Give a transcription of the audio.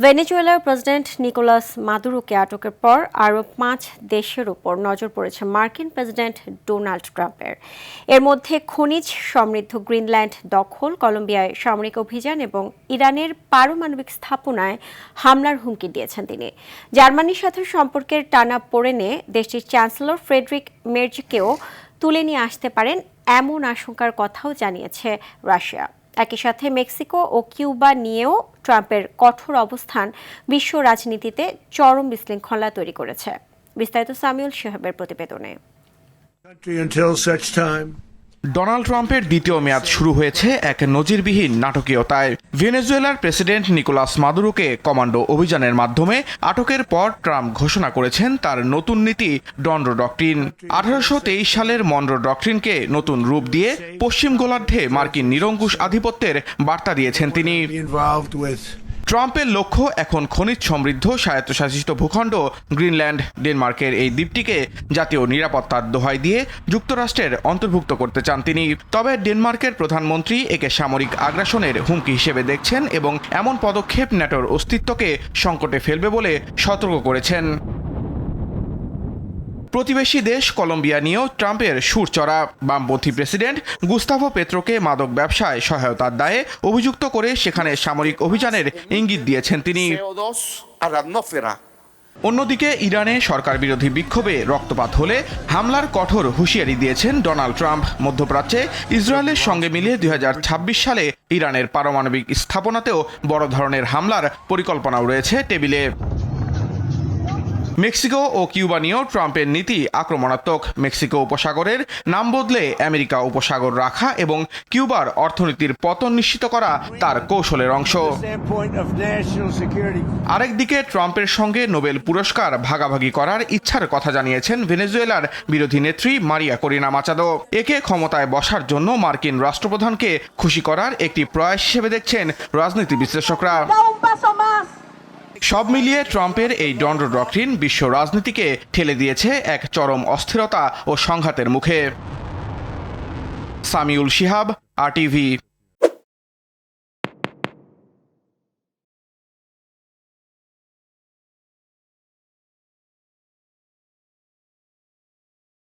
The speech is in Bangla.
ভেনেজুয়েলার প্রেসিডেন্ট নিকোলাস মাদুরোকে আটকের পর আরও 5 দেশের ওপর নজর পড়েছে মার্কিন প্রেসিডেন্ট ডোনাল্ড ট্রাম্পের। এর মধ্যে খনিজ সমৃদ্ধ গ্রিনল্যান্ড দখল, কলম্বিয়ায় সামরিক অভিযান এবং ইরানের পারমাণবিক স্থাপনায় হামলার হুমকি দিয়েছেন তিনি। জার্মানির সাথে সম্পর্কের টানাপোড়েনে দেশটির চ্যান্সেলর ফ্রেডরিক মের্জকেও তুলে নিয়ে আসতে পারেন এমন আশঙ্কার কথাও জানিয়েছে রাশিয়া। একই সাথে মেক্সিকো ও কিউবা নিয়েও ট্রাম্পের কঠোর অবস্থান বিশ্ব রাজনীতিতে চরম বিশৃঙ্খলা তৈরি করেছে। বিস্তারিত সামিউল শিহাবের প্রতিবেদনে। ডোনাল্ড ট্রাম্পের দ্বিতীয় মেয়াদ শুরু হয়েছে এক নজিরবিহীন নাটকীয়তায়। ভেনেজুয়েলার প্রেসিডেন্ট নিকোলাস মাদুরোকে কমান্ডো অভিযানের মাধ্যমে আটকের পর ট্রাম্প ঘোষণা করেছেন তার নতুন নীতি মনরো ডক্ট্রিন। 1823 সালের মনরো ডক্ট্রিনকে নতুন রূপ দিয়ে পশ্চিম গোলার্ধে মার্কিন নিরঙ্কুশ আধিপত্যের বার্তা দিয়েছেন তিনি। ট্রাম্পের লক্ষ্য এখন খনিজ সমৃদ্ধ স্বায়ত্তশাসিত ভূখণ্ড গ্রিনল্যান্ড। ডেনমার্কের এই দ্বীপটিকে জাতীয় নিরাপত্তার দোহাই দিয়ে যুক্তরাষ্ট্রের অন্তর্ভুক্ত করতে চান তিনি। তবে ডেনমার্কের প্রধানমন্ত্রী একে সামরিক আগ্রাসনের হুমকি হিসেবে দেখছেন এবং এমন পদক্ষেপ ন্যাটোর অস্তিত্বকে সংকটে ফেলবে বলে সতর্ক করেছেন। প্রতিবেশী দেশ কলম্বিয়া নিয়েও ট্রাম্পের সুর চড়া। বামপন্থী প্রেসিডেন্ট গুস্তাভো পেত্রোকে মাদক ব্যবসায় সহায়তার দায়ে অভিযুক্ত করে সেখানে সামরিক অভিযানের ইঙ্গিত দিয়েছেন তিনি। অন্যদিকে ইরানে সরকার বিরোধী বিক্ষোভে রক্তপাত হলে হামলার কঠোর হুঁশিয়ারি দিয়েছেন ডোনাল্ড ট্রাম্প। মধ্যপ্রাচ্যে ইসরায়েলের সঙ্গে মিলিয়ে 2026 সালে ইরানের পারমাণবিক স্থাপনাতেও বড় ধরনের হামলার পরিকল্পনাও রয়েছে টেবিলে। মেক্সিকো ও কিউবা নিয়েও ট্রাম্পের নীতি আক্রমণাত্মক। মেক্সিকো উপসাগরের নাম বদলে আমেরিকা উপসাগর রাখা এবং কিউবার অর্থনীতির পতন নিশ্চিত করা তার কৌশলের অংশ। আরেকদিকে ট্রাম্পের সঙ্গে নোবেল পুরস্কার ভাগাভাগি করার ইচ্ছার কথা জানিয়েছেন ভেনেজুয়েলার বিরোধী নেত্রী মারিয়া করিনা মাচাদো। একে ক্ষমতায় বসার জন্য মার্কিন রাষ্ট্রপ্রধানকে খুশি করার একটি প্রয়াস হিসেবে দেখছেন রাজনীতি বিশ্লেষকরা। সব মিলিয়ে ট্রাম্পের এই মনরো ডক্ট্রিন বিশ্ব রাজনীতিকে ঠেলে দিয়েছে এক চরম অস্থিরতা ও সংঘাতের মুখে। সামিউল শিহাব, RTV।